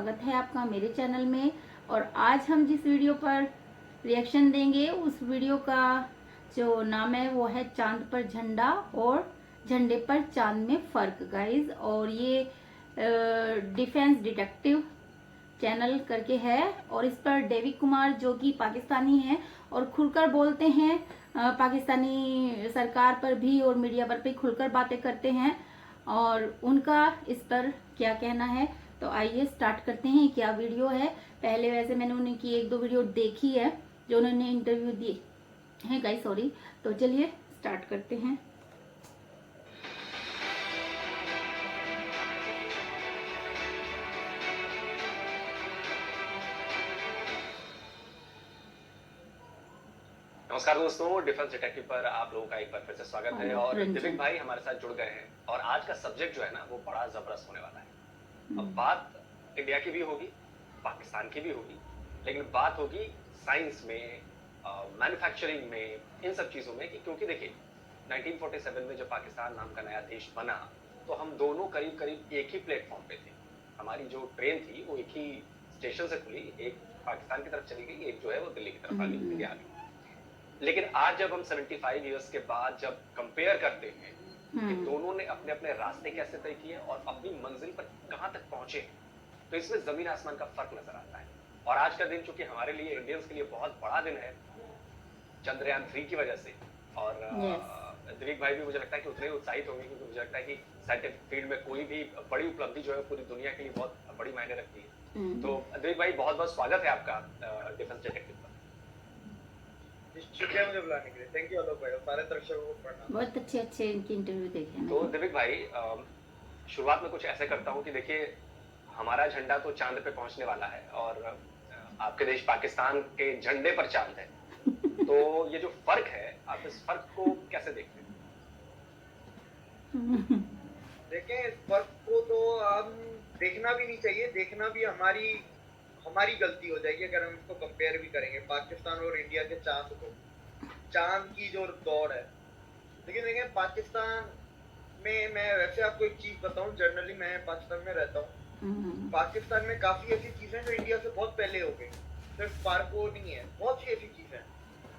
स्वागत है आपका मेरे चैनल में। और आज हम जिस वीडियो पर रिएक्शन देंगे उस वीडियो का जो नाम है वो है चांद पर झंडा और झंडे पर चांद में फर्क गाइज। और ये डिफेंस डिटेक्टिव चैनल करके है और इस पर देविक कुमार जो कि पाकिस्तानी हैं और खुलकर बोलते हैं, पाकिस्तानी सरकार पर भी और मीडिया पर भी खुलकर बातें करते हैं और उनका इस पर क्या कहना है। तो आइए स्टार्ट करते हैं। क्या वीडियो है, पहले वैसे मैंने उनकी एक दो वीडियो देखी है जो उन्होंने इंटरव्यू दिए हैं गाइस, सॉरी। तो चलिए स्टार्ट करते हैं। नमस्कार दोस्तों, डिफेंस डिटेक्टिव पर आप लोगों का एक बार फिर से स्वागत है। और दिविक भाई हमारे साथ जुड़ गए हैं और आज का सब्जेक्ट जो है ना वो बड़ा जबरदस्त होने वाला है। अब बात इंडिया की भी होगी, पाकिस्तान की भी होगी, लेकिन बात होगी साइंस में, मैन्युफैक्चरिंग में, इन सब चीजों में। क्योंकि देखिए 1947 में जब पाकिस्तान नाम का नया देश बना तो हम दोनों करीब करीब एक ही प्लेटफॉर्म पे थे। हमारी जो ट्रेन थी वो एक ही स्टेशन से खुली, एक पाकिस्तान की तरफ चली गई, एक जो है वो दिल्ली की तरफ आ गई, इंडिया आ गई। लेकिन आज जब हम 75 इयर्स के बाद जब कंपेयर करते हैं कि दोनों ने अपने अपने रास्ते कैसे तय किए और अपनी मंजिल पर कहां तक पहुंचे, तो इसमें जमीन आसमान का फर्क नजर आता है। और आज का दिन चूंकि हमारे लिए, इंडियंस के लिए बहुत बड़ा दिन है चंद्रयान 3 की वजह से। और दिलीप भाई भी मुझे लगता है कि उतने उत्साहित होंगे, क्योंकि मुझे लगता है कि साइंटिफिक फील्ड में कोई भी बड़ी उपलब्धि जो है पूरी दुनिया के लिए बहुत बड़ी मायने रखती है। तो दिलीप भाई बहुत बहुत स्वागत है आपका डिफेंस डिटेक्टिव पर। शुक्रिया मुझे बुलाने के लिए। थैंक यू आलोक भाई, सारे दर्शकों को प्रणाम। बहुत अच्छे इनकी इंटरव्यू देखे हैं। तो दिविक भाई शुरुआत में कुछ ऐसे करता हूँ कि देखिए हमारा झंडा तो चांद पे पहुंचने वाला है और आपके देश पाकिस्तान के झंडे पर चांद है। तो ये जो फर्क है, आप इस फर्क को कैसे देखते हैं? देखें, इस फर्क को तो हम देखना भी नहीं चाहिए, देखना भी हमारी गलती हो जाएगी अगर हम इसको कंपेयर भी करेंगे पाकिस्तान और इंडिया के चांद की जो दौड़ है। लेकिन देखें, पाकिस्तान में मैं वैसे आपको एक चीज बताऊं, जनरली मैं पाकिस्तान में रहता हूँ। पाकिस्तान में काफी ऐसी चीजें जो इंडिया से बहुत पहले हो गई, सिर्फ पार्को नहीं है, बहुत सी ऐसी चीजें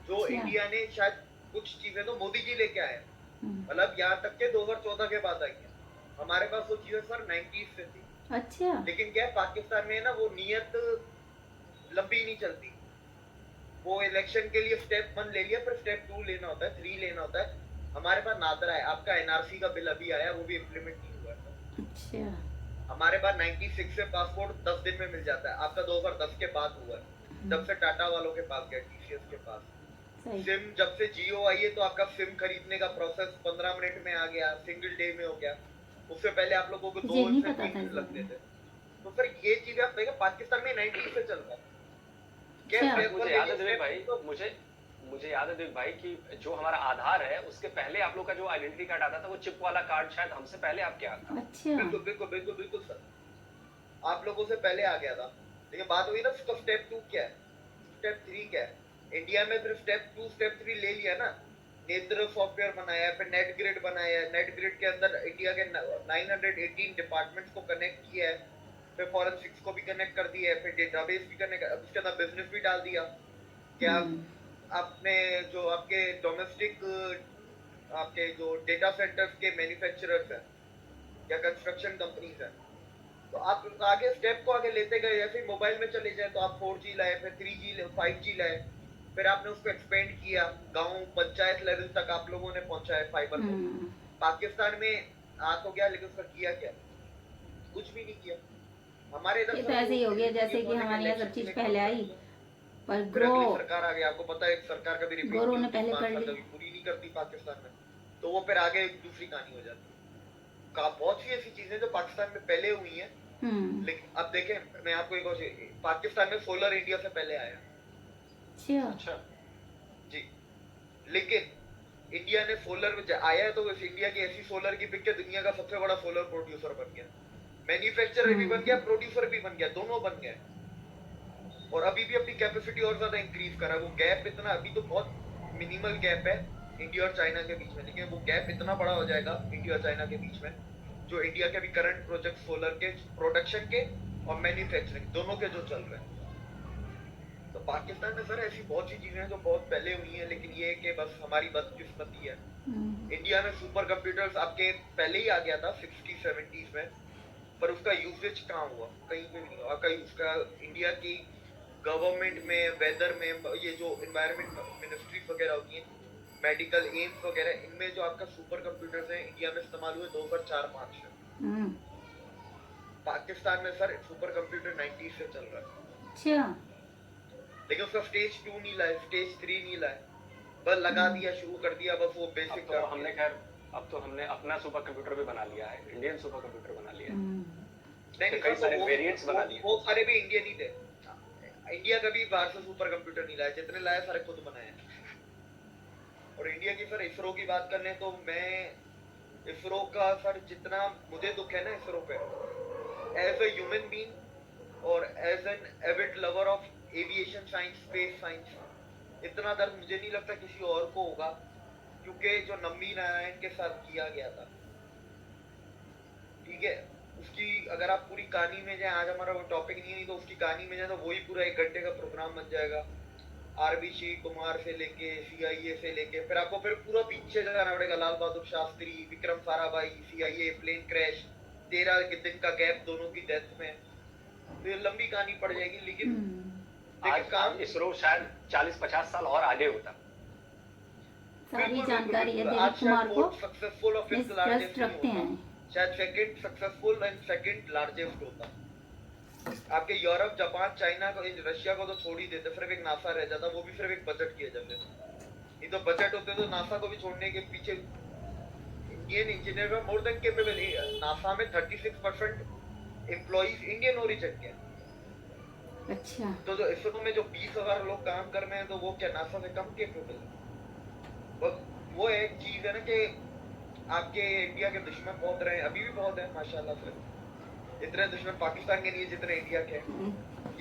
जो इंडिया ने, शायद कुछ चीजें तो मोदी जी लेके आए, मतलब यहाँ तक के 2014 के बाद आई है। हमारे पास वो चीजें सर 90s से थी। अच्छा। लेकिन क्या है, पाकिस्तान में ना वो नियत लंबी नहीं चलती। वो इलेक्शन के लिए स्टेप 1 ले लिया, फिर स्टेप 2 लेना होता है, 3 लेना होता है। हमारे पास नादरा है, आपका एनआरसी का बिल अभी आया, वो भी इम्प्लीमेंट नहीं हुआ है। अच्छा। हमारे पास 96 से पासपोर्ट 10 दिन में मिल जाता है, आपका 2010 के बाद हुआ है, जब से टाटा वालों के पास गया, टीसीएस के पास। सिम जब से जियो आई है तो आपका सिम खरीदने का प्रोसेस 15 मिनट में आ गया, सिंगल डे में हो गया। उससे पहले आप लोगों को 2 से 3 दिन लगते थे। तो फिर ये चीज आप देखें, पाकिस्तान में 90 से चल रहा है। मुझे याद है दिलीप भाई, मुझे याद है दिलीप भाई कि जो हमारा आधार है उसके पहले आप लोग का जो आइडेंटिटी कार्ड आता था वो चिप वाला कार्ड शायद हमसे पहले आपके आता था। अच्छा। बिल्कुल सर, आप लोगों से पहले आ गया था। लेकिन बात हुई ना, उसका स्टेप 2 क्या है, स्टेप 3 क्या है। इंडिया में फिर स्टेप 2 स्टेप 3 ले लिया ना, नेत्र सॉफ्टवेयर बनाया, फिर नेट ग्रिड बनाया, नेट ग्रिड के अंदर इंडिया के 918 डिपार्टमेंट्स को कनेक्ट किया है, फिर फॉरेंसिक्स को भी कनेक्ट कर दिया है, फिर डेटाबेस भी कनेक्ट, उसके अंदर बिजनेस भी डाल दिया। क्या आपने जो आपके डोमेस्टिक, आपके जो डेटा सेंटर्स के मैन्युफैक्चरर्स हैं या कंस्ट्रक्शन कंपनीज हैं, तो आप आगे स्टेप को आगे लेते गए। जैसे मोबाइल में चले जाए तो आप 4G लाए, फिर 3G 5G लाए, फिर आपने उसको एक्सपेंड किया, गांव पंचायत लेवल तक आप लोगों ने पहुंचाया फाइबर को। पाकिस्तान में आ तो गया, लेकिन उसका किया क्या? कुछ भी नहीं किया। हमारे इधर तो ऐसे ही हो गया जैसे कि हमारे यहाँ सब चीज पहले आई, पर ग्रो सरकार आ गई। आपको पता है सरकार कभी रिपीट ने पहले कर ली, पूरी नहीं करती पाकिस्तान में, तो वो फिर आगे दूसरी कहानी हो जाती है। बहुत सी ऐसी चीजें जो पाकिस्तान में पहले हुई हैं। लेकिन अब देखें, मैं आपको एक और चीज, पाकिस्तान में सोलर इंडिया से पहले आया। अच्छा जी। लेकिन इंडिया ने सोलर में आया है तो इंडिया की ऐसी सोलर की बिक के दुनिया का सबसे बड़ा सोलर प्रोड्यूसर बन गया, मैन्युफैक्चरर भी बन गया, प्रोड्यूसर भी बन गया, दोनों बन गए। और अभी भी अपनी कैपेसिटी और ज्यादा इंक्रीज करा। वो गैप इतना, अभी तो बहुत मिनिमल गैप है इंडिया और चाइना के बीच में, लेकिन वो गैप इतना बड़ा हो जाएगा इंडिया और चाइना के बीच में, जो इंडिया के भी करंट प्रोजेक्ट सोलर के प्रोडक्शन के और मैन्युफैक्चरिंग दोनों के जो चल रहे हैं। तो पाकिस्तान में सर ऐसी बहुत सी चीजें हैं जो बहुत पहले हुई हैं, लेकिन ये है कि बस हमारी बदकिस्मती है। इंडिया में सुपर कंप्यूटर्स आपके पहले ही आ गया था 60-70s में, पर उसका यूसेज कहाँ हुआ, कहीं पे भी नहीं हुआ। कहीं उसका इंडिया की गवर्नमेंट में, वेदर में, ये जो एनवायरमेंट मिनिस्ट्री वगैरह होती है, मेडिकल एम्स वगैरह, इनमें जो आपका सुपर कंप्यूटर्स हैं इंडिया में इस्तेमाल हुए 2004-5 में। पाकिस्तान में सर सुपर कंप्यूटर 90 से चल रहा है। अच्छा, लेकिन उसका स्टेज 2 नहीं लाए, स्टेज 3 नहीं लाए, बस लगा दिया, शुरू कर दिया, बस वो बेसिक तो हमने खैर अब तो हमने अपना सुपर कंप्यूटर भी बना लिया है, इंडियन सुपर कंप्यूटर बना लिया है। नहीं, कई सारे वेरिएंट्स बना दिए। वो सारे भी इंडियन ही थे। इंडिया कभी बाहर से सुपर कंप्यूटर नहीं लाया, जितने लाए सारे खुद बनाए हैं। और इंडिया की सर इसरो की बात कर लें तो मैं इसरो का सर जितना मुझे दुख है ना इसरो पे, एज अ ह्यूमन बीइंग और as an avid lover of aviation science, space science, इतना दर्द मुझे नहीं लगता किसी और को होगा, क्योंकि जो नम्मी नारायण के साथ किया गया था, ठीक है, उसकी अगर आप पूरी कहानी में जाए, आज हमारा वो टॉपिक नहीं है, तो उसकी कहानी में जाए तो वही पूरा 1 घंटे का प्रोग्राम बन जाएगा। आरबीसी कुमार से लेके सीआईए से लेके फिर आपको फिर पूरा पीछे जाना पड़ेगा, Lal Bahadur Shastri, Vikram Sarabhai, CIA, plane crash, 13 दिन का गैप दोनों की डेथ में, तो ये लंबी कहानी पड़ जाएगी। लेकिन आज काम इसरो शायद 40-50 साल और आगे होता। सारी जानकारी है दिलीप कुमार को, successful of its trust largest रखते हैं। शायद second successful and second largest होता। आपके यूरोप, जापान, चाइना को, रशिया को तो छोड़ ही देते, सिर्फ एक नासा रह जाता, वो भी सिर्फ एक बजट की वजह से। ये तो बजट होते तो नासा को भी छोड़ने के पीछे Indian engineer more than capable है। नासा में 36% एम्प्लॉइज इंडियन ओरिजिन के हैं। अच्छा, तो जो इसरो में जो 20,000 लोग काम कर रहे हैं, तो वो क्या नासा से कम केपेबल है? वो एक चीज है ना कि आपके इंडिया के दुश्मन बहुत रहे, अभी भी बहुत है माशाल्लाह से, इतने दुश्मन पाकिस्तान के नहीं जितने इंडिया के हैं।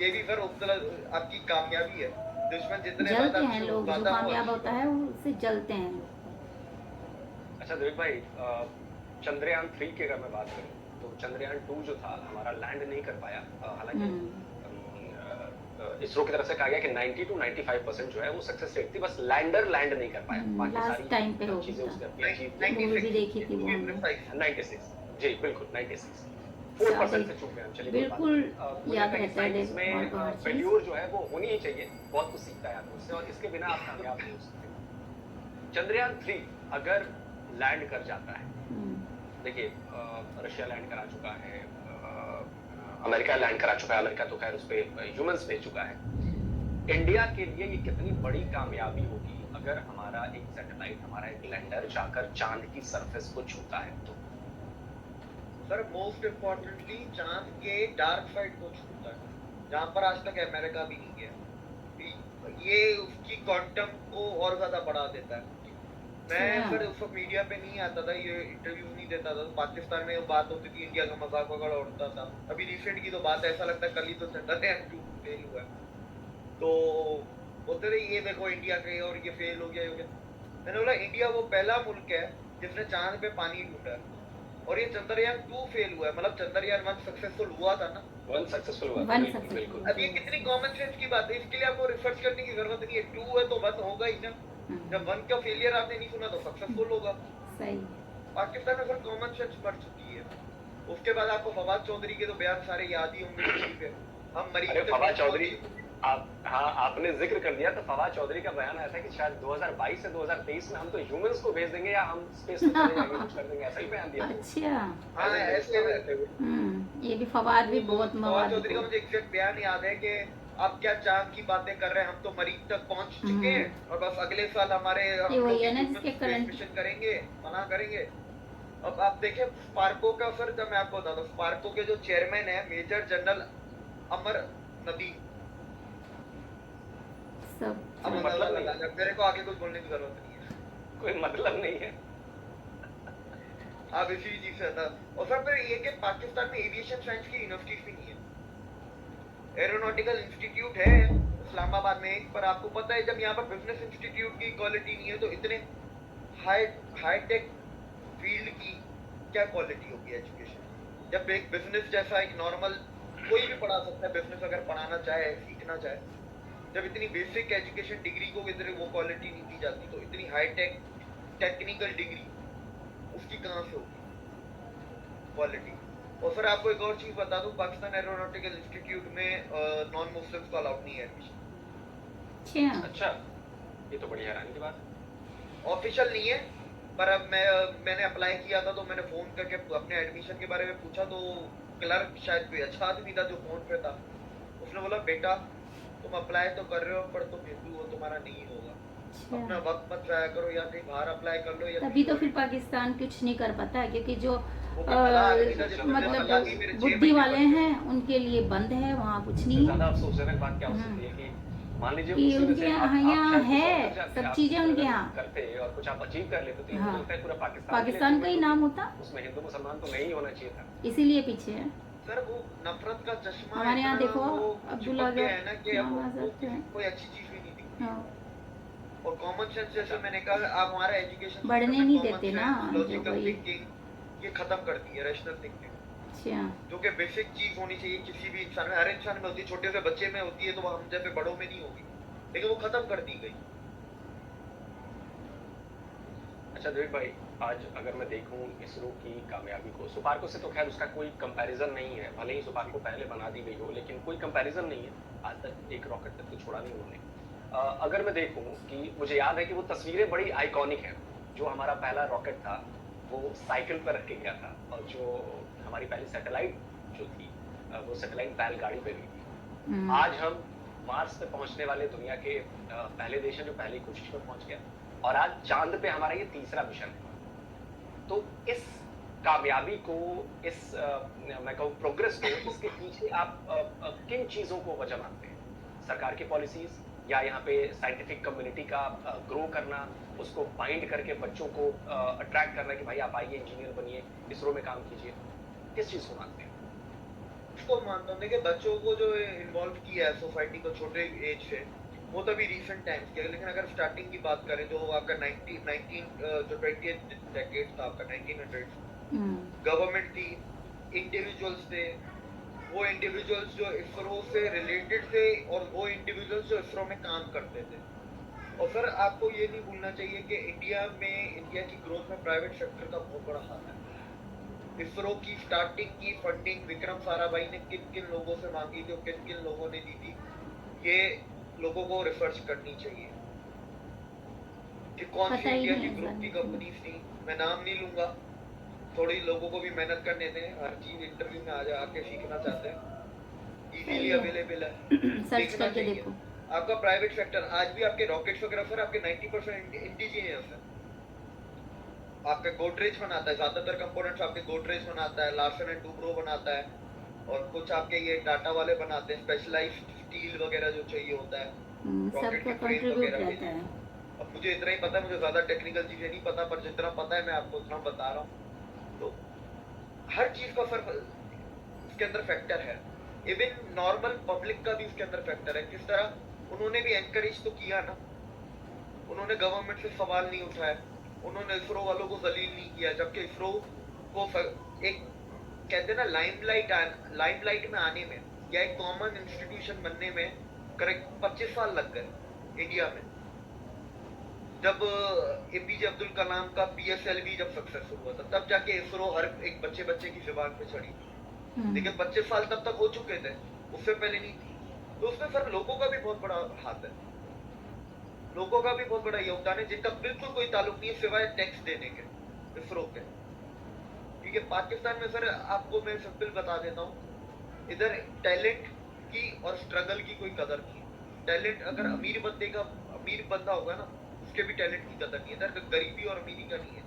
ये भी फिर आपकी कामयाबी है, दुश्मन जितने जलते हैं लोग, जो कामयाब होता है उससे जलते हैं। अच्छा दिलीप भाई, चंद्रयान 3 की अगर मैं बात करूं तो चंद्रयान 2 जो था हमारा लैंड नहीं कर पाया। हालांकि इसरो की तरफ से कहा गया कि 90 to 95% जो है वो सक्सेस रेट थी, बस लैंडर लैंड नहीं कर पाया। बाकी लास्ट टाइम पे हो चीजें उसने अपनी अचीव की। 96 भी देखी थी वो हमने। 96 जी बिल्कुल 96 4% से चूक गए हम। चलिए बिल्कुल याद रहता है इसमें फेल्यूर जो है वो होनी ही चाहिए, बहुत कुछ सीखता है आदमी उससे, और इसके बिना आप कामयाब नहीं हो सकते। चंद्रयान 3 अगर लैंड कर जाता है, देखिए रशिया लैंड करा चुका है, अमेरिका लैंड करा चुका है, अमेरिका तो खैर उस पे ह्यूमंस भेज चुका है। इंडिया के लिए ये कितनी बड़ी कामयाबी होगी अगर हमारा एक सैटेलाइट, हमारा एक लैंडर जाकर चांद की सरफेस को छूता है तो। सर मोस्ट इम्पोर्टेंटली चांद के डार्क साइड को छूता है, जहाँ पर आज तक अमेरिका भी नहीं गया। ये उसकी क्वांटम को और ज्यादा बढ़ा देता है। मैं सर उस वक्त मीडिया पे नहीं आता था, ये इंटरव्यू नहीं देता था, पाकिस्तान में बात होती थी, इंडिया का मजाक वगैरह उड़ता था। अभी रिसेंट की तो बात है, ऐसा लगता है कल ही तो चंद्रयान 2 फेल हुआ है, तो बोलते थे ये देखो इंडिया के और ये फेल हो गया, मैंने बोला इंडिया वो पहला मुल्क है जिसने चांद पे पानी ढूंढा, और ये चंद्रयान 2 फेल हुआ है, मतलब चंद्रयान 1 सक्सेसफुल हुआ था ना, 1 सक्सेसफुल हुआ, बिल्कुल। अब ये कितनी कॉमन सेंस की बात है, इसके लिए आपको रिसर्च करने की जरूरत नहीं है। 2 है तो 1 होगा ही ना, जब 1 का फेलियर आपने नहीं सुना तो सक्सेसफुल होगा। सही। पाकिस्तान में कॉमन सेंस बढ़ चुकी है। उसके बाद आपको फवाद चौधरी के तो बयान सारे याद ही होंगे, ठीक है, हम मरीज। फवाद चौधरी, आप हाँ आपने जिक्र कर दिया, तो फवाद चौधरी का बयान आया था कि शायद 2022 से 2023 में हम तो ह्यूमंस को भेज देंगे या हम स्पेस में चले जाएंगे, कुछ कर देंगे, ऐसा ही बयान दिया। अच्छा, हाँ ऐसे ये भी फवाद भी बहुत फवाद चौधरी का मुझे एग्जैक्ट बयान याद है कि आप क्या चांद की बातें कर रहे हैं, हम तो मरीज तक पहुंच चुके हैं और बस अगले साल हमारे मिशन करेंगे, मना करेंगे। अब आप देखें स्पार्को का, सर जब मैं आपको बताता हूँ, स्पार्को के जो चेयरमैन है मेजर जनरल अमर नदी, मेरे को आगे कुछ बोलने की जरूरत नहीं है, कोई मतलब नहीं है, आप इसी चीज से था। और सर फिर ये कि पाकिस्तान में एविएशन साइंस की यूनिवर्सिटीज भी नहीं है। एरोनॉटिकल इंस्टीट्यूट है इस्लामाबाद में एक, पर आपको पता है जब यहाँ पर बिजनेस इंस्टीट्यूट की क्वालिटी नहीं है तो इतने हाई टेक फील्ड की क्या क्वालिटी होगी एजुकेशन, जब एक बिजनेस जैसा एक नॉर्मल कोई भी पढ़ा सकता है बिजनेस अगर पढ़ाना चाहे, सीखना चाहे। जब इतनी बेसिक एजुकेशन डिग्री को इधर वो क्वालिटी नहीं दी जाती, तो इतनी हाई टेक टेक्निकल डिग्री उसकी कहाँ से होगी क्वालिटी। और फिर आपको एक और चीज बता दूं, पाकिस्तान एरोनॉटिकल इंस्टीट्यूट में नॉन मुस्लिम्स को अलाउड नहीं है एडमिशन। अच्छा, ये तो बड़ी हैरानी की बात है। ऑफिशियल नहीं है, पर अब मैंने अप्लाई किया था, तो मैंने फोन करके अपने एडमिशन के बारे में पूछा, तो क्लर्क शायद कोई अच्छा आदमी था जो फोन पे था, उसने बोला बेटा तुम अप्लाई तो कर रहे हो पर तुम हिंदू हो, तुम्हारा नहीं होगा, अपना वक्त मत जाया करो, या कहीं बाहर अप्लाई कर लो। या तभी तो फिर पाकिस्तान कुछ नहीं कर पाता है, क्योंकि जो मतलब बुद्धि वाले हैं उनके लिए बंद है, वहाँ कुछ नहीं है। ज्यादा अफसोसजनक बात क्या हो सकती है कि मान लीजिए कि उसी में उनके से यहाँ शायद है कुछ और कर जाते, सब आप चीजें उनके अगर यहाँ करते और कुछ आप अचीव कर लेते तो हाँ। मुझे लगता है पूरा पाकिस्तान का ही नाम होता, उसमें हिंदू मुसलमान तो नहीं होना चाहिए था, इसीलिए पीछे है। सर वो नफरत का चश्मा हमारे यहाँ देखो अब्दुल्ला है ना कि हाँ, कोई अच्छी चीज भी नहीं दिखती। हाँ। और कॉमन सेंस, जैसे मैंने कहा, आप हमारा एजुकेशन बढ़ने नहीं देते ना, लॉजिकल थिंकिंग ये खत्म कर दी है, रैशनल थिंकिंग, जो कि बेसिक चीज होनी चाहिए किसी भी इंसान में, हर इंसान में होती है, छोटे से बच्चे में होती है, तो हम जैसे बड़ों में नहीं होगी, लेकिन वो खत्म कर दी गई। अच्छा देविक भाई, आज अगर मैं देखूं इसरो की कामयाबी को, सुपार्को से तो खैर उसका कोई कंपैरिजन नहीं है, भले ही सुपार्को पहले बना दी गई हो, लेकिन कोई कंपैरिजन नहीं है, आज तक एक रॉकेट तक तो छोड़ा नहीं उन्होंने। अगर मैं देखूं कि मुझे याद है कि वो तस्वीरें बड़ी आइकॉनिक हैं, जो हमारा पहला रॉकेट था वो साइकिल पर रख के गया था, और जो हमारी पहली सैटेलाइट जो थी वो सैटेलाइट बैलगाड़ी पे गई थी। आज हम मार्स पे पहुंचने वाले दुनिया के पहले देश हैं जो पहली कोशिश में पहुंच गया, और आज चांद पे हमारा ये तीसरा मिशन है। तो इस कामयाबी को, इस मैं कहूँ प्रोग्रेस को, इसके पीछे आप किन चीजों को वजह मानते हैं? सरकार की पॉलिसीज, या यहाँ पे साइंटिफिक कम्युनिटी का ग्रो करना, उसको बाइंड करके बच्चों को अट्रैक्ट करना कि भाई आप आइए इंजीनियर बनिए, इसरो में काम कीजिए, किस चीज को मानते हैं? इसको मानता हूँ कि बच्चों को जो इन्वॉल्व किया है सोसाइटी को छोटे एज से, वो तो अभी रिसेंट टाइम्स के, लेकिन अगर स्टार्टिंग की बात करें जो आपका 20th डेकेड था आपका 1900, गवर्नमेंट थी, इंडिविजुअल्स थे, वो इंडिविजुअल्स जो इसरो से रिलेटेड थे, और वो इंडिविजुअल्स जो इसरो में काम करते थे। और सर आपको ये नहीं भूलना चाहिए कि इंडिया की ग्रोथ में प्राइवेट सेक्टर का बहुत बड़ा हाथ है। इसरो की स्टार्टिंग की फंडिंग विक्रम साराभाई ने किन किन लोगों से मांगी थी और किन किन लोगों ने दी थी, ये लोगों को रिसर्च करनी चाहिए कि कौन सी इंडिया की ग्रुप की कंपनीज थी। मैं नाम नहीं लूंगा, थोड़ी लोगों को भी मेहनत करने दें, हर चीज इंटरव्यू में आके सीखना चाहते हैं, इजीली अवेलेबल है, सर्च करके देखो। आपका प्राइवेट सेक्टर आज भी आपके रॉकेट्स वगैरह सर आपके 90% इंडिजिनियस है। आपका गोदरेज बनाता है, ज्यादातर कंपोनेंट्स आपके गोदरेज बनाता है, लार्सन एंड टुब्रो बनाता है, और कुछ आपके ये टाटा वाले बनाते हैं, स्पेशलाइज्ड स्टील वगैरह जो चाहिए होता है, रॉकेट के फ्रेम वगैरह के लिए। अब मुझे इतना ही पता है, मुझे ज्यादा टेक्निकल चीजें नहीं पता, पर जितना पता है मैं आपको उतना बता रहा हूँ। तो हर चीज का सर इसके अंदर फैक्टर है, इवन नॉर्मल पब्लिक का भी इसके अंदर फैक्टर है। किस तरह उन्होंने भी एनकरेज तो किया ना, उन्होंने गवर्नमेंट से सवाल नहीं उठाया, उन्होंने इसरो वालों को जलील नहीं किया, जबकि इसरो को एक कहते हैं ना लाइमलाइट में आने में, या एक कॉमन इंस्टीट्यूशन बनने में करेक्ट 25 साल लग गए इंडिया में। जब एपीजे अब्दुल कलाम का PSLV जब सक्सेसफुल हुआ था, तब जाके इसरो हर एक बच्चे की जुबान पे चढ़ी, लेकिन 25 साल तब तक हो चुके थे, उससे पहले नहीं थी। तो उसमें सर लोगों का भी बहुत बड़ा हाथ है, लोगों का भी बहुत बड़ा योगदान है, जिनका बिल्कुल कोई ताल्लुक नहीं है सिवाय टैक्स देने के इसरो के। ठीक है, पाकिस्तान में सर आपको मैं सिंपल बता देता हूँ, इधर टैलेंट की और स्ट्रगल की कोई कदर नहीं है। टैलेंट अगर अमीर बंदा होगा ना, उसके भी टैलेंट की कदर नहीं है। इधर गरीबी और अमीरी का नहीं है,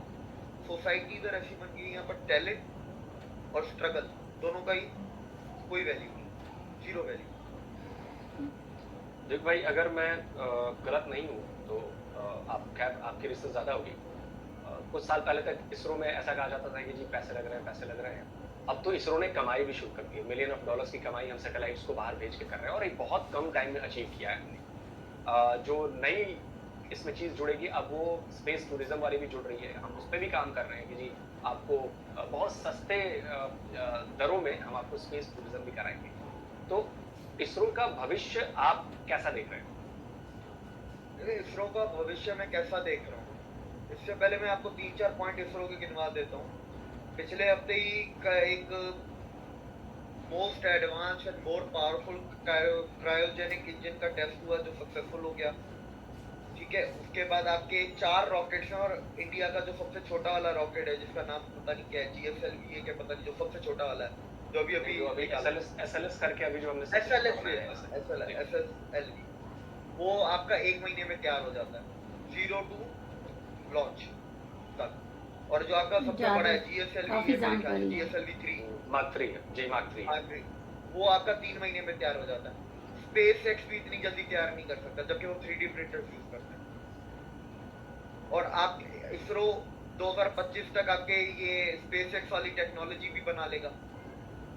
सोसाइटी इधर ऐसी बन गई है, यहाँ पर टैलेंट और स्ट्रगल दोनों का ही कोई वैल्यू नहीं, जीरो वैल्यू। देख भाई, अगर मैं गलत नहीं हूँ तो आपकी रिसर्च ज़्यादा होगी। कुछ साल पहले तक इसरो में ऐसा कहा जाता था कि जी पैसे लग रहे हैं। अब तो इसरो ने कमाई भी शुरू कर दी है, $मिलियन की कमाई हम सैटेलाइट्स को बाहर भेज के कर रहे हैं, और एक बहुत कम टाइम में अचीव किया है हमने। जो नई इसमें चीज़ जुड़ेगी, अब वो स्पेस टूरिज्म वाली भी जुड़ रही है, हम उस पर भी काम कर रहे हैं कि जी आपको बहुत सस्ते दरों में हम आपको स्पेस टूरिज्म भी कराएंगे। तो इसरो का भविष्य आप कैसा देख रहे हैं? इसरो का भविष्य मैं कैसा देख रहा हूँ, इससे पहले मैं आपको 3-4 पॉइंट इसरो के गिनवा देता हूँ। पिछले हफ्ते ही एक most advance and more powerful cryogenic engine का टेस्ट हुआ जो सक्सेसफुल हो गया। ठीक है, उसके बाद आपके 4 रॉकेट्स हैं और इंडिया का जो सबसे छोटा वाला रॉकेट है जिसका नाम पता नहीं क्या है, GSLV है क्या पता नहीं, जो सबसे छोटा वाला है जो अभी SLS करके अभी जो हमने SLV, वो आपका 1 महीने में तैयार हो जाता है 0 to लॉन्च तक। और जो आपका सबसे बड़ा है GSLV 3 Mark 3 वो आपका 3 महीने में तैयार हो जाता है। SpaceX भी इतनी जल्दी तैयार नहीं कर सकता जबकि वो 3D प्रिंटर यूज करते हैं। और आप इसरो 2025 तक आपके ये SpaceX वाली टेक्नोलॉजी भी बना लेगा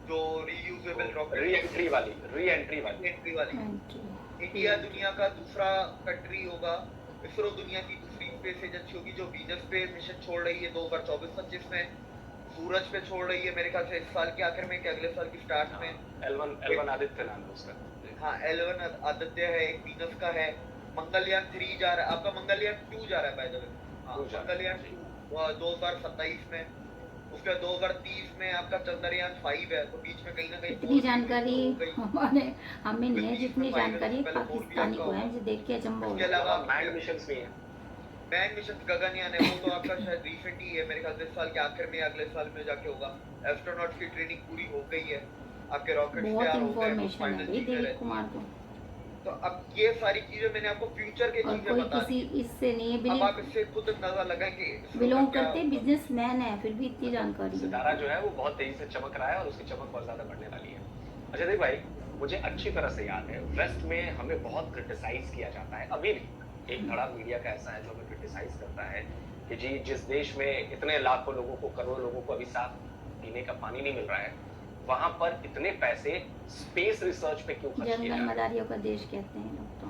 जो रीयूजेबल रॉकेट री एंट्री वाली। इंडिया दुनिया का दूसरा कंट्री होगा, इसरो दुनिया की दूसरी स्पेस एजेंसी होगी जो वीनस पे मिशन छोड़ रही है 2024-25 में, सूरज पे छोड़ रही है मेरे ख्याल से इस साल के आखिर में कि अगले साल की स्टार्ट में। L1 आदित्य नाम है उसका। हाँ, L1 आदित्य है, एक वीनस का है। मंगलयान 3 जा रहा है, आपका मंगलयान 2 जा रहा है बाय द वे। मंगलयान 2027 में, उसके 2030 में आपका चंद्रयान 5 है, तो बीच में कहीं ना कहीं इतनी जानकारी हमें नहीं है जितनी जानकारी पाकिस्तानी को है, जो देख के अचंभा हो। इसके अलावा मैन मिशंस भी हैं। मैन मिशन गगनयान है, वो तो आपका शायद रिसेंट ही है मेरे ख्याल से इस साल के आखिर में अगले साल में जाके होगा। एस्ट्रोनॉट्स की ट्रेनिंग पूरी हो गई है, आपके रॉकेट्स बहुत तैयार हो गए हैं, इंफॉर्मेशन है दिलीप कुमार को। तो अब ये सारी चीजें मैंने आपको फ्यूचर के चीजें बता दी। इससे नहीं अब आप इससे खुद अंदाजा लगाएंगे बिलोंग करते बिजनेसमैन है, फिर भी इतनी जानकारी। सितारा जो है वो बहुत तेजी से चमक रहा है और उसकी चमक बहुत ज्यादा बढ़ने वाली है। अच्छा देख भाई, मुझे अच्छी तरह से याद है वेस्ट में हमें बहुत क्रिटिसाइज किया जाता है, अभी भी एक धड़ा मीडिया का ऐसा है जो हमें क्रिटिसाइज करता है कि जी जिस देश में इतने लाखों लोगों को, करोड़ों लोगों को अभी साफ पीने का पानी नहीं मिल रहा है, वहां पर इतने पैसे स्पेस रिसर्च पे क्यों खर्च किए जा रहे हैं? जंगल मदारियों का देश कहते हैं लोग तो।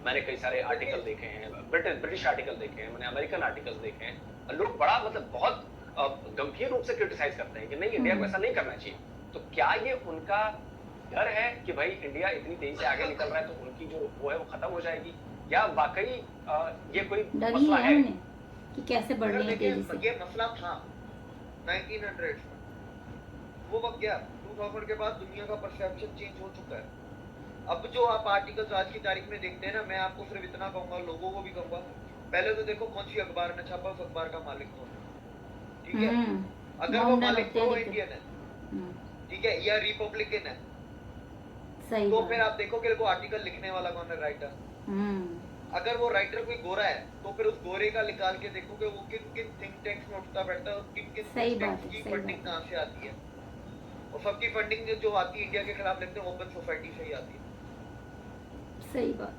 मैंने कई सारे आर्टिकल देखे हैं, ब्रिटिश आर्टिकल देखे हैं, मैंने अमेरिकन आर्टिकल्स देखे हैं, लोग बड़ा मतलब बहुत गंभीर रूप से क्रिटिसाइज करते हैं कि नहीं इंडिया को ऐसा नहीं करना चाहिए। तो क्या ये उनका डर है कि भाई इंडिया इतनी तेजी से आगे निकल रहा है तो उनकी जो वो है वो खत्म हो जाएगी, या वाकई ये कोई मसला है कि कैसे बढ़ रही है तेजी से? ये मसला था 1900 में, वो वक्त गया। 2000 के बाद दुनिया का परसेप्शन चेंज हो चुका है। अब जो आप आर्टिकल्स आज की तारीख में देखते हैं ना, मैं आपको सिर्फ इतना कहूंगा, लोगों को भी कहूंगा, पहले तो देखो कौन सी अखबार ने छापा, उस अखबार का मालिक कौन है। ठीक है, अगर वो मालिक प्रो इंडियन है, ठीक है, या रिपब्लिकन है, सही तो फिर आप देखोगे वो आर्टिकल लिखने वाला कौन है, राइटर। अगर वो राइटर कोई गोरा है तो फिर उस गोरे का निकाल के देखोगे वो किन किन थिंक टैंक्स में उठता बैठता है और किन किन थिंक टैंक्स की फंडिंग कहाँ से आती है। और सबकी फंडिंग जो आती है इंडिया के खिलाफ लिखते हैं ओपन सोसाइटी से ही आती है। सही बात।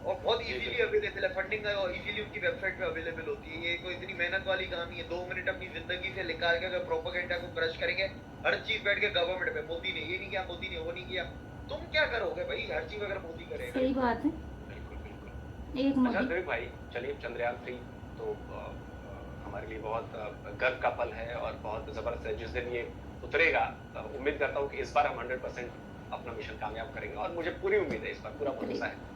और बहुत इजीली अवेलेबल है फंडिंग, और इजीली उनकी वेबसाइट पे अवेलेबल होती है। ये कोई इतनी मेहनत वाली काम नहीं है। 2 मिनट अपनी जिंदगी से निकाल के अगर प्रोपेगेंडा को क्रश करेंगे, हर चीज बैठ के गवर्नमेंट पे, मोदी ने ये नहीं किया, मोदी ने वो नहीं किया, तुम क्या करोगे भाई? हर चीज अगर मोदी करेगा। सही बात है, बिल्कुल। एक अच्छा देविक भाई, चलिए चंद्रयान 3 तो हमारे लिए बहुत गर्व का पल है और बहुत जबरदस्त है। जिस दिन ये उतरेगा उम्मीद करता हूँ कि इस बार हम 100% अपना मिशन कामयाब करेंगे और मुझे पूरी उम्मीद है, इस बार पूरा भरोसा है।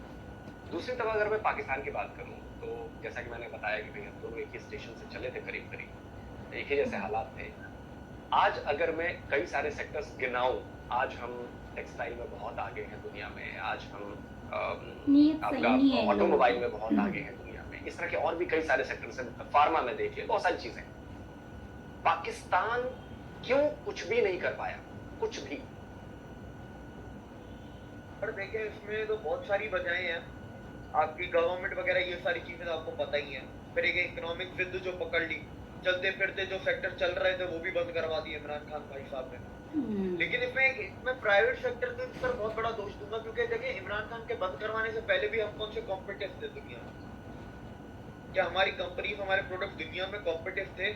दूसरी तरफ अगर मैं पाकिस्तान की बात करूं तो जैसा कि मैंने बताया कि भाई हम दोनों एक ही स्टेशन से चले थे, करीब करीब एक ही जैसे हालात थे। आज अगर मैं कई सारे सेक्टर्स गिनाऊं, आज हम टेक्सटाइल में बहुत आगे हैं दुनिया में, आज हम आपका ऑटोमोबाइल में बहुत आगे हैं दुनिया में, इस तरह के और भी कई सारे सेक्टर्स हैं, फार्मा में देखिए, बहुत सारी चीजें। पाकिस्तान क्यों कुछ भी नहीं कर पाया, कुछ भी? पर देखिए इसमें तो बहुत सारी वजहें हैं, आपकी गवर्नमेंट वगैरह, ये सारी चीजें तो आपको पता ही है। फिर एक इकोनॉमिक जिद जो पकड़ ली, चलते फिरते जो सेक्टर चल रहे थे वो भी बंद करवा दिए इमरान खान भाई साहब ने। लेकिन इसमें प्राइवेट सेक्टर के ऊपर बहुत बड़ा दोष दूंगा, क्योंकि देखिए इमरान खान के बंद करवाने से पहले भी हम कौन से कॉम्पिटिटिव थे दुनिया में? क्या हमारी कंपनी, हमारे प्रोडक्ट दुनिया में कॉम्पिटिटिव थे?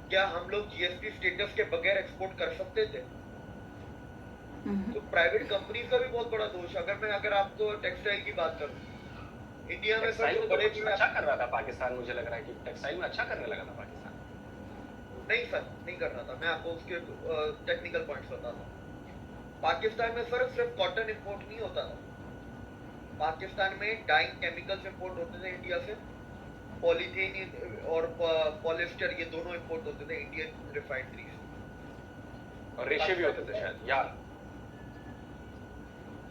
क्या हम लोग जीएसपी स्टेटस के बगैर एक्सपोर्ट कर सकते थे? तो प्राइवेट कंपनीज का भी बहुत बड़ा दोष है। अगर आपको टेक्सटाइल की बात करूं, इंडिया में सर टेक्सटाइल जो में तो बड़े कुछ बड़े अच्छा कर रहा था पाकिस्तान, मुझे लग रहा है कि टेक्सटाइल में अच्छा करने लगा था पाकिस्तान। नहीं सर, नहीं कर रहा था। मैं आपको उसके टेक्निकल पॉइंट्स बताता हूँ। पाकिस्तान में सर सिर्फ कॉटन इंपोर्ट नहीं होता था, पाकिस्तान में डाइंग केमिकल्स इंपोर्ट होते थे इंडिया से, पॉलीथीन और पॉलिस्टर ये दोनों इंपोर्ट होते थे इंडियन रिफाइनरी से। और रेशे भी होते थे शायद, यार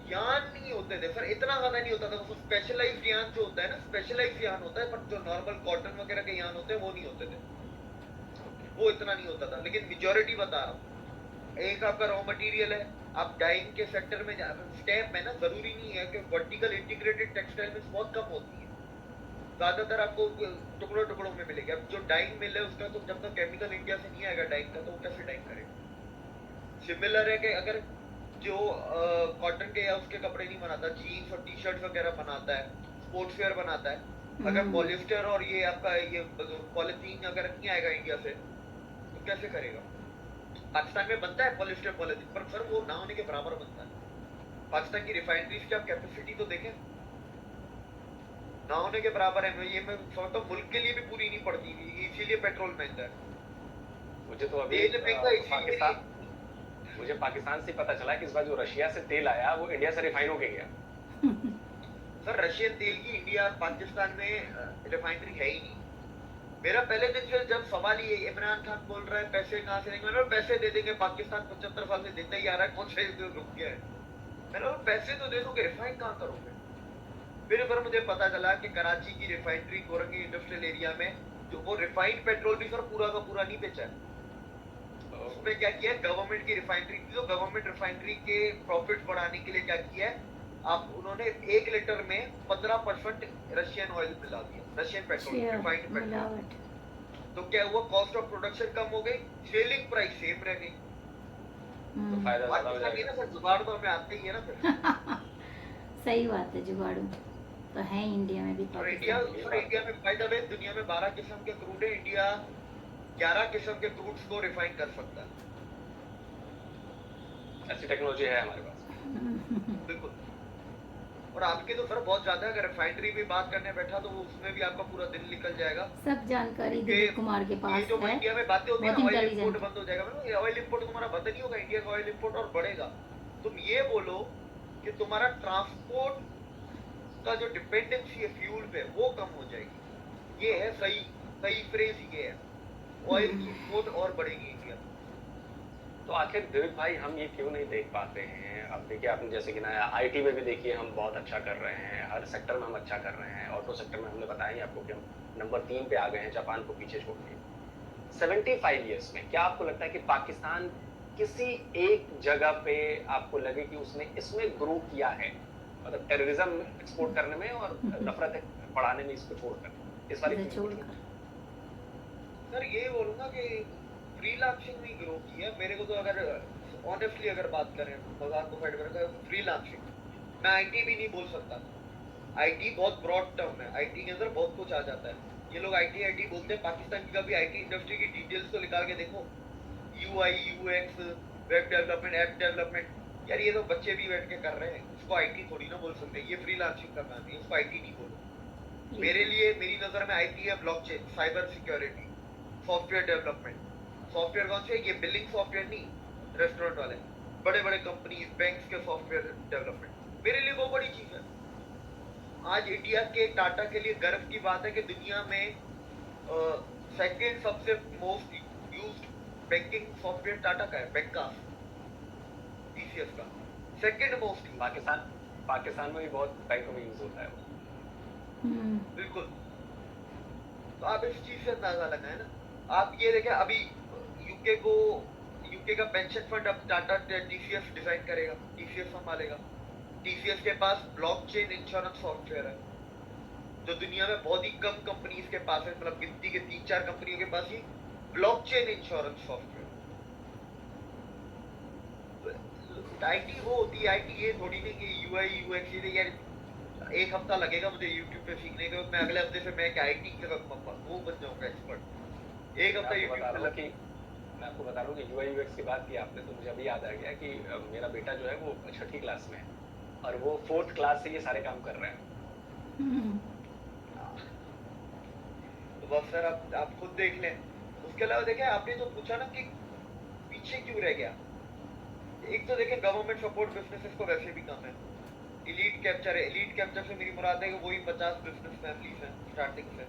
यान नहीं होते थे सर, इतना ज्यादा नहीं होता था। वो स्पेशलाइज्ड यान जो होता है ना, स्पेशलाइज्ड यान होता है, पर जो नॉर्मल कॉटन वगैरह के यान होते हैं वो नहीं होते थे, वो इतना नहीं होता था। लेकिन मेजोरिटी बता रहा हूँ, एक आपका रॉ मटेरियल है, आप डाइंग के सेक्टर में स्टेप है ना, जरूरी नहीं है कि वर्टिकल इंटीग्रेटेड टेक्सटाइल में बहुत कम होती है, ज्यादातर आपको टुकड़ों टुकड़ों में मिलेगी। अब जो डाइंग मिल है उसका तो जब तक केमिकल इंडिया से नहीं आएगा डाइंग का, तो वो कैसे डाइंग करेगा। सिमिलर है कि अगर जो कॉटन के या उसके कपड़े नहीं बनाता, जीन्स और टी शर्ट वगैरह बनाता है, स्पोर्ट्स वेयर बनाता है, अगर पॉलिस्टर और ये आपका ये पॉलिथीन अगर नहीं आएगा इंडिया से तो कैसे करेगा। पाकिस्तान में बनता है पॉलिस्टर पॉलिथीन, पर सर वो ना होने के बराबर बनता है। पाकिस्तान की रिफाइनरीज की आप कैपेसिटी तो देखें, ना होने के बराबर है। ये मैं समझता हूँ मुल्क के लिए भी पूरी नहीं पड़ती, इसीलिए पेट्रोल महंगा है। मुझे तो अभी तेल महंगा इसीलिए पाकिस्तान, मुझे पाकिस्तान से पता चला कि इस बार जो रशिया से तेल आया वो इंडिया से रिफाइन होके गया। सर रशियन तेल की इंडिया पाकिस्तान में रिफाइनरी है ही नहीं। मेरा पहले दिन से जब सवाल ये इमरान खान बोल रहा है पैसे कहाँ से देंगे, मैंने बोला पैसे दे देंगे, पाकिस्तान 75 साल से देता ही आ रहा है, कौन से रुक गया है। मैंने बोला पैसे तो दे दोगे, रिफाइन कहाँ करोगे। फिर मुझे पता चला कि कराची की रिफाइनरी कोरंगी इंडस्ट्रियल एरिया में जो वो रिफाइंड पेट्रोल भी सर पूरा का पूरा नहीं बेचा है। उसमें क्या किया है, गवर्नमेंट की रिफाइनरी थी, तो गवर्नमेंट रिफाइनरी के प्रॉफिट बढ़ाने के लिए क्या किया है, आप उन्होंने 1 लीटर में 15% रशियन ऑयल मिला दिया, रशियन पेट्रोल, रिफाइंड पेट्रोल। तो क्या हुआ, कॉस्ट ऑफ प्रोडक्शन कम हो गई, सेलिंग प्राइस सेम रह गई। तो फायदा ज्यादा हो जाएगा। सर जुगाड़ तो हमें आते ही है ना फिर। सही बात है, जुगाड़ू तो है इंडिया में भी। और इंडिया में फायदा है, दुनिया में 12 किस्म के क्रूड है, इंडिया 11 किस्म के क्रूड्स को रिफाइन कर सकता है। ऐसी टेक्नोलॉजी है हमारे पास। बिल्कुल। और आपके तो सर बहुत ज्यादा है, अगर रिफाइनरी भी बात करने बैठा तो उसमें भी आपका पूरा दिन निकल जाएगा। सब जानकारी दिलीप कुमार के पास ये जो है, इंडिया में बातें होती है बहुत ऑयल इंपोर्ट इंटेलिजेंट। बंद हो जाएगा, मतलब ये ऑयल इंपोर्ट तुम्हारा बंद नहीं होगा, इंडिया का ऑयल इंपोर्ट और बढ़ेगा। तुम ये बोलो कि तुम्हारा ट्रांसपोर्ट का जो डिपेंडेंसी है फ्यूल पे वो कम हो जाएगी। ये है सही फ्रेज, ये है ऑयल की इंपोर्ट और बढ़ेगी इंडिया। तो आखिर दिलीप भाई हम ये क्यों नहीं देख पाते हैं। अब देखिए आपने जैसे कि ना आईटी में भी देखिए हम बहुत अच्छा कर रहे हैं, हर सेक्टर में हम अच्छा कर रहे हैं, ऑटो सेक्टर में हमने बताया ही आपको कि हम नंबर 3 पे आ गए हैं जापान को पीछे छोड़ के। 75 ईयर्स में क्या आपको लगता है कि पाकिस्तान किसी एक जगह पे आपको लगे कि उसने इसमें ग्रो किया है, मतलब टेररिज्म एक्सपोर्ट करने में और नफरत बढ़ाने में इसको छोड़कर इस वाली सर ये बोलूंगा कि फ्रीलांसिंग में ग्रो की है। मेरे को तो अगर ऑनेस्टली अगर बात करें, मजाक को साइड में, फ्रीलांसिंग मैं आईटी भी नहीं बोल सकता। आईटी बहुत ब्रॉड टर्म है, आईटी के अंदर बहुत कुछ आ जाता है। ये लोग आईटी बोलते हैं, पाकिस्तान की कभी आईटी इंडस्ट्री की डिटेल्स तो निकाल के देखो, UI UX, web development, app development, यार ये तो बच्चे भी बैठ के कर रहे हैं, इसको आईटी थोड़ी ना बोल सकते। ये फ्रीलांसिंग का काम है, इसको आईटी नहीं बोलो। मेरे लिए, मेरी नजर में आईटी है blockchain, cyber security, software development. Software कौन से, ये बिलिंग सॉफ्टवेयर नहीं, रेस्टोरेंट वाले, बड़े बड़े कंपनीज, बैंक्स के सॉफ्टवेयर डेवलपमेंट, मेरे लिए वो बड़ी चीज है। आज इंडिया के टाटा के लिए गर्व की बात है कि दुनिया में सेकंड सबसे most used banking software Tata का है, बैंकास, टीसीएस का सेकंड मोस्ट। पाकिस्तान में भी बहुत बैंकों में यूज होता है वो। बिल्कुल। तो आप इस चीज से अंदाजा लगाए ना। आप ये देखें, अभी यूके का पेंशन फंड अब टाटा टीसीएस डिजाइन करेगा, टीसीएस संभालेगा। टीसीएस के पास ब्लॉकचेन इंश्योरेंस सॉफ्टवेयर है जो दुनिया में बहुत ही कम कंपनीज के पास है, मतलब गिनती के 3-4 कंपनियों के पास ही ब्लॉकचेन इंश्योरेंस सॉफ्टवेयर। आईटी वो होती है, आईटी ये थोड़ी नहीं कि यूआई यूएक्स, ये यार एक हफ्ता लगेगा मुझे यूट्यूब पे सीखने के, मैं अगले हफ्ते से मैं आईटी का वो बन जाऊंगा एक्सपर्ट। एक हफ्ता यूट्यूब पे लगे। मैं आपको बता रहा हूँ कि यूआई यूएक्स की बात की आपने, तो मुझे अभी याद आ गया कि मेरा बेटा जो है वो 6ठी क्लास में है और वो 4th क्लास से ये सारे काम कर रहे हैं। तो बस सर आप खुद देख लें। उसके अलावा देखिए आपने जो पूछा ना कि पीछे क्यों रह गया, एक तो देखिए गवर्नमेंट सपोर्ट बिजनेसेस को वैसे भी कम है। एलीट कैप्चर है, एलीट कैप्चर से मेरी मुराद है कि वही 50 बिजनेस फैमिलीज हैं स्टार्टिंग से,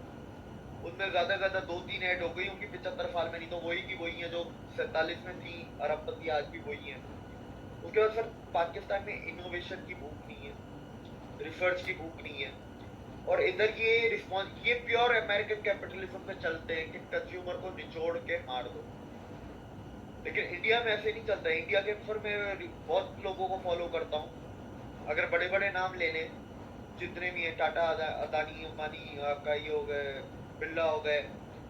उनमें ज्यादा 2-3 ऐड हो गई होंगी 75 साल में, नहीं तो वही की वही है जो 47 में थी अरबपति, आज भी वही है। उसके बाद सर पाकिस्तान में इनोवेशन की भूख नहीं है, रिसर्च की भूख नहीं है, और इधर ये प्योर अमेरिकन कैपिटलिज्म पे चलते हैं कि कंज्यूमर को निचोड़ के मार दो। लेकिन इंडिया में ऐसे नहीं चलता है। इंडिया के सर मैं बहुत लोगों को फॉलो करता हूँ, अगर बड़े बड़े नाम ले लें जितने भी हैं, टाटा, अदानी, अंबानी, आपका ये हो गए, बिरला हो गए,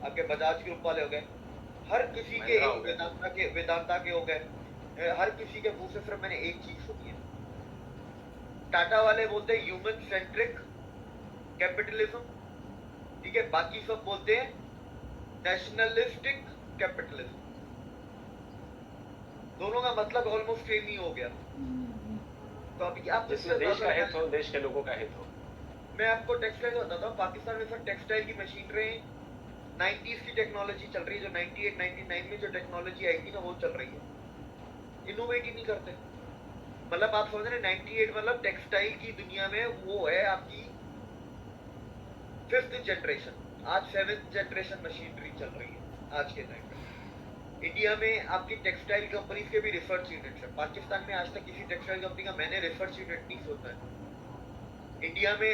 आपके बजाज ग्रुप वाले हो गए, हर किसी के, वेदांता के हो गए, हर किसी के मुंह से सिर्फ मैंने एक चीज सुनी है, टाटा वाले बोलते हैं ह्यूमन सेंट्रिक कैपिटलिज्म, ठीक है, बाकी सब बोलते हैं नेशनलिस्टिक कैपिटलिज्म। दोनों का मतलब ऑलमोस्ट सेम ही हो गया। तो अभी आप जिसमें देश का हित हो, देश के लोगों का हित हो। मैं आपको टेक्सटाइल बताता हूँ, पाकिस्तान में सर टेक्सटाइल की मशीनरी 90s की टेक्नोलॉजी चल रही है, जो 98-99 में जो टेक्नोलॉजी आई थी ना वो चल रही है। इनोवेट ही नहीं करते। मतलब आप समझ रहे 98 मतलब टेक्सटाइल की दुनिया में वो है आपकी 5th जनरेशन, आज 7th जनरेशन मशीनरी चल रही है आज के टाइम में। इंडिया में आपकी टेक्सटाइल कंपनीज के भी रिसर्च यूनिट्स है। पाकिस्तान में आज तक किसी टेक्सटाइल कंपनी का मैंने रिसर्च यूनिट नहीं सुना है। इंडिया में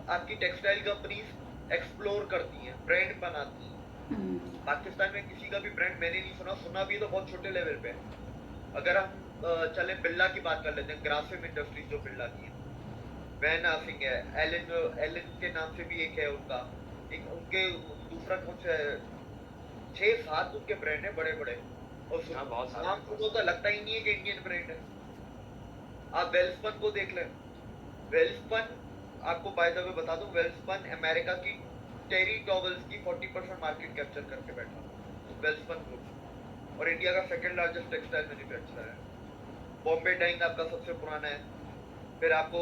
आपकी टेक्सटाइल कंपनीज एक्सप्लोर करती हैं, ब्रांड बनाती हैं। पाकिस्तान में किसी का भी ब्रांड मैंने नहीं सुना भी तो बहुत छोटे लेवल पे है। अगर हम चले बिरला की बात कर लेते हैं, ग्रासिम इंडस्ट्रीज जो बिरला की है, वैन आसिंग है, एलन के नाम से भी एक है उनका, एक उनके दूसरा कौन सा 6-7 उनके ब्रांड है बड़े बड़े, और नाम सुनो तो लगता ही नहीं है कि इंडियन ब्रांड है। आप वेल्सपन को देख लें, वेल्सपन आपको बाय द वे बता दूं, वेल्सपन अमेरिका की टेरी टॉवल्स की 40% मार्केट कैप्चर करके बैठा, वेल्सपन ग्रुप, और इंडिया का सेकंड लार्जेस्ट टेक्सटाइल मैन्युफैक्चरर है। बॉम्बे डाइंग आपका सबसे पुराना है। फिर आपको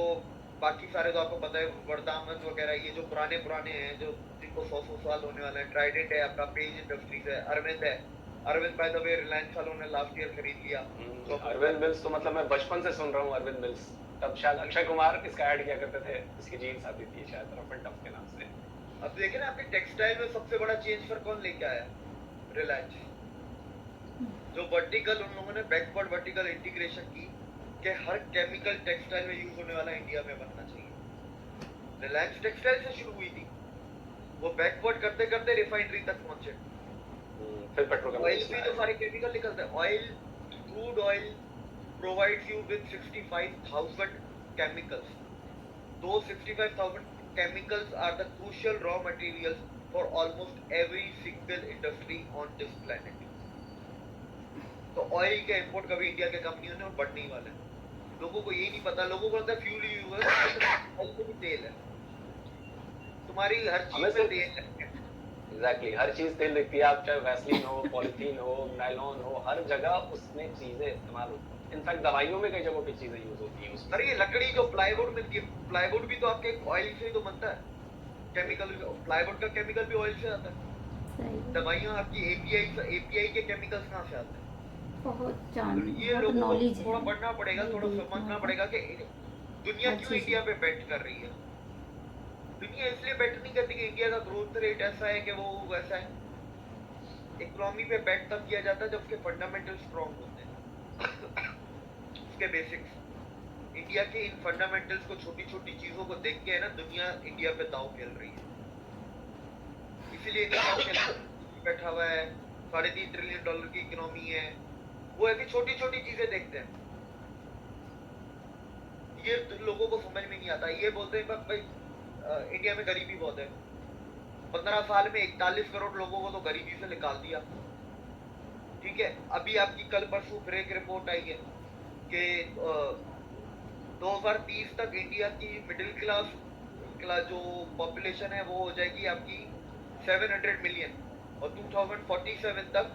बाकी सारे तो आपको पता है, वर्दामन वगैरह, ये जो पुराने हैं जो जिनको 100 साल होने वाले हैं। ट्राइडेंट है आपका, पेज इंडस्ट्रीज है, अरविंद है। Arvind by the way Reliance वालों ने लास्ट ईयर खरीद लिया। तो अरविंद मिल्स तो मतलब मैं बचपन से सुन रहा हूँ अरविंद मिल्स। तब शायद अक्षय कुमार इसका ऐड किया करते थे, इसकी जीन्स आती थी शायद रफ एंड टफ के नाम से। अब देखिए ना, आपके टेक्सटाइल में सबसे बड़ा चेंज फिर कौन लेके आया? रिलायंस। जो वर्टिकल उन लोगों ने बैकवर्ड वर्टिकल इंटीग्रेशन की कि हर केमिकल टेक्सटाइल में यूज होने वाला इंडिया में बनना चाहिए। रिलायंस टेक्सटाइल से शुरू हुई थी, वो बैकवर्ड करते करते रिफाइनरी तक पहुंचे। फिर पेट्रोकेमिकल ऑयल भी तो सारे केमिकल निकलते हैं। Oil, crude oil provides you with 65,000 chemicals. Those 65,000 chemicals are the crucial raw materials for almost every single industry on this planet. तो ऑयल के इंपोर्ट कभी इंडिया के कंपनियों ने बढ़ने ही वाले हैं। लोगों को ये नहीं पता, लोगों को लगता है फ्यूल ही यूज है, ऑयल में भी तेल है। तुम्हारी हर चीज में तेल है। एग्जैक्टली, हर चीज तेल दिखती है। आप चाहे वैसलीन हो, पॉलिथीन हो, नायलॉन हो, हर जगह उसमें चीजें इस्तेमाल होती हैं। इनफैक्ट दवाइयों में कई जगहों पे चीजें यूज होती हैं। अरे ये लकड़ी जो प्लाईवुड मिलती है, प्लाईवुड भी तो आपके ऑयल से ही तो बनता है। केमिकल, प्लाईवुड का केमिकल भी ऑयल से आता है। दवाइयाँ आपकी एपीआई के केमिकल्स कहाँ से आते हैं? बहुत ये लोगों को थोड़ा पढ़ना पड़ेगा, थोड़ा समझना पड़ेगा कि दुनिया क्यों इंडिया पे बेट कर रही है। दुनिया इसलिए बेट नहीं करती कि इंडिया का ग्रोथ रेट ऐसा है कि वो वैसा है। इकोनॉमी पे बेट तब किया जाता है जब उसके फंडामेंटल स्ट्रॉन्ग होते हैं, उसके बेसिक्स। इंडिया के इन फंडामेंटल्स को, छोटी छोटी चीजों को देख के है ना, दुनिया इंडिया पे दांव खेल रही है। इसीलिए बैठा हुआ है, $3.5 ट्रिलियन की इकोनॉमी है। वो ऐसी छोटी छोटी चीजें देखते हैं, ये लोगों को समझ में नहीं आता। ये बोलते हैं भाई इंडिया में गरीबी बहुत है। 15 साल में 41 करोड़ लोगों को तो गरीबी से निकाल दिया, ठीक है। अभी आपकी कल परसों फिर एक रिपोर्ट आई है कि 2030 तक इंडिया की मिडिल क्लास जो पॉपुलेशन है वो हो जाएगी आपकी 700 मिलियन, और 2047 तक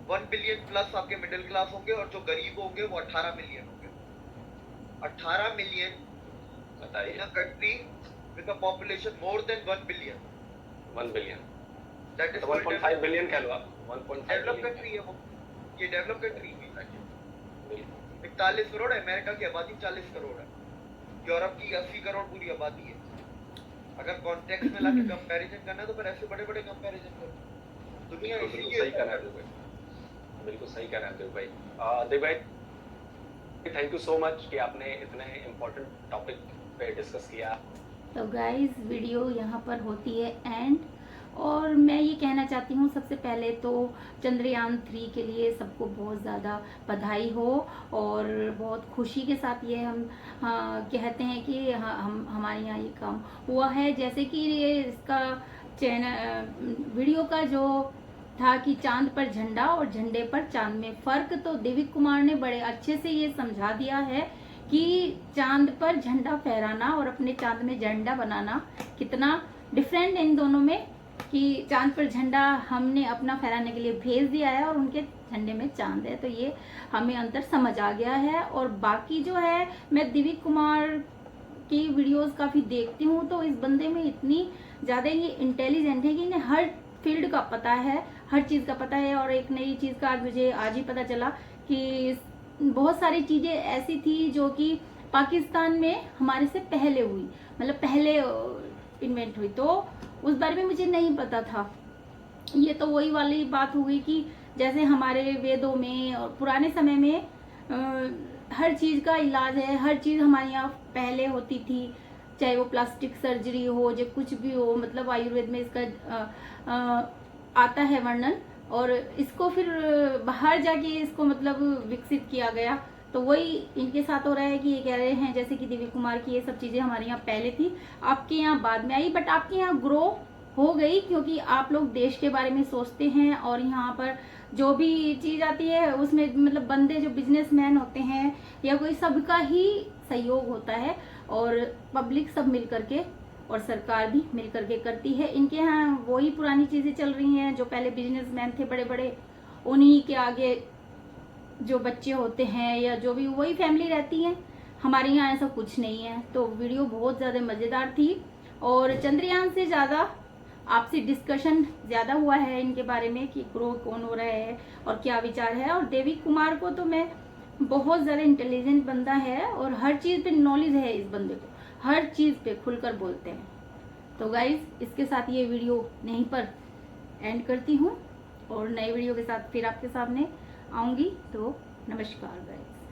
1 बिलियन प्लस आपके मिडिल क्लास होंगे, और जो गरीब होंगे वो 18 मिलियन होंगे। 18 मिलियन बताइए, in a country with a population more than 1 billion. 1 billion that is तो 1.5 बिलियन कह लो आप, 1.5 डेवलप बिलियन। कंट्री है वो, ये डेवलप कंट्री भी है। बिल्कुल 41 करोड़ है, अमेरिका की आबादी 40 करोड़ है, यूरोप की 80 करोड़ पूरी आबादी है। अगर कॉन्टेक्स्ट में लाके कंपैरिजन करना है तो फिर ऐसे बड़े-बड़े कंपैरिजन करो। दुनिया बिल्कुल इसीलिए सही कह रहे हैं देव भाई, बिल्कुल सही कह रहे हैं देव भाई। देव भाई थैंक यू सो मच कि आपने इतने इम्पोर्टेंट टॉपिक पे डिस्कस किया। तो गाइस वीडियो यहाँ पर होती है एंड, और मैं ये कहना चाहती हूँ सबसे पहले तो चंद्रयान 3 के लिए सबको बहुत ज़्यादा बधाई हो, और बहुत खुशी के साथ ये हम कहते हैं कि हम हमारे यहाँ ये काम हुआ है। जैसे कि ये इसका चैनल वीडियो का जो था कि चांद पर झंडा और झंडे पर चांद में फर्क, तो दिव्य कुमार ने बड़े अच्छे से ये समझा दिया है कि चांद पर झंडा फहराना और अपने चांद में झंडा बनाना कितना डिफरेंट इन दोनों में, कि चांद पर झंडा हमने अपना फहराने के लिए भेज दिया है और उनके झंडे में चांद है, तो ये हमें अंतर समझ आ गया है। और बाकी जो है, मैं दिव्य कुमार की वीडियोस काफ़ी देखती हूँ, तो इस बंदे में इतनी ज़्यादा ये इंटेलिजेंट है कि इन्हें हर फील्ड का पता है, हर चीज़ का पता है। और एक नई चीज़ का मुझे आज ही पता चला कि बहुत सारी चीज़ें ऐसी थी जो कि पाकिस्तान में हमारे से पहले हुई, मतलब पहले इन्वेंट हुई, तो उस बारे में मुझे नहीं पता था। ये तो वही वाली बात हो गई कि जैसे हमारे वेदों में और पुराने समय में हर चीज़ का इलाज है, हर चीज़ हमारे यहाँ पहले होती थी, चाहे वो प्लास्टिक सर्जरी हो, जो कुछ भी हो, मतलब आयुर्वेद में इसका आता है वर्णन, और इसको फिर बाहर जाके इसको मतलब विकसित किया गया। तो वही इनके साथ हो रहा है कि ये कह रहे हैं जैसे कि दिव्य कुमार की ये सब चीज़ें हमारे यहाँ पहले थी, आपके यहाँ बाद में आई, बट आपके यहाँ ग्रो हो गई क्योंकि आप लोग देश के बारे में सोचते हैं, और यहाँ पर जो भी चीज़ आती है उसमें मतलब बंदे जो बिजनेसमैन होते हैं या कोई, सबका ही सहयोग होता है, और पब्लिक सब मिल करके और सरकार भी मिल करके करती है। इनके यहाँ वही पुरानी चीज़ें चल रही हैं, जो पहले बिजनेसमैन थे बड़े बड़े, उन्हीं के आगे जो बच्चे होते हैं या जो भी, वही फैमिली रहती है। हमारे यहाँ ऐसा कुछ नहीं है। तो वीडियो बहुत ज़्यादा मज़ेदार थी, और चंद्रयान से ज़्यादा आपसे डिस्कशन ज़्यादा हुआ है इनके बारे में कि ग्रो कौन हो रहा है और क्या विचार है। और देवी कुमार को तो मैं बहुत ज़्यादा इंटेलिजेंट बंदा है, और हर चीज़ पे नॉलेज है इस बंदे को, हर चीज़ पे खुलकर बोलते हैं। तो गाइज इसके साथ ये वीडियो यहीं पर एंड करती हूँ, और नए वीडियो के साथ फिर आपके सामने आऊँगी। तो नमस्कार गाइज।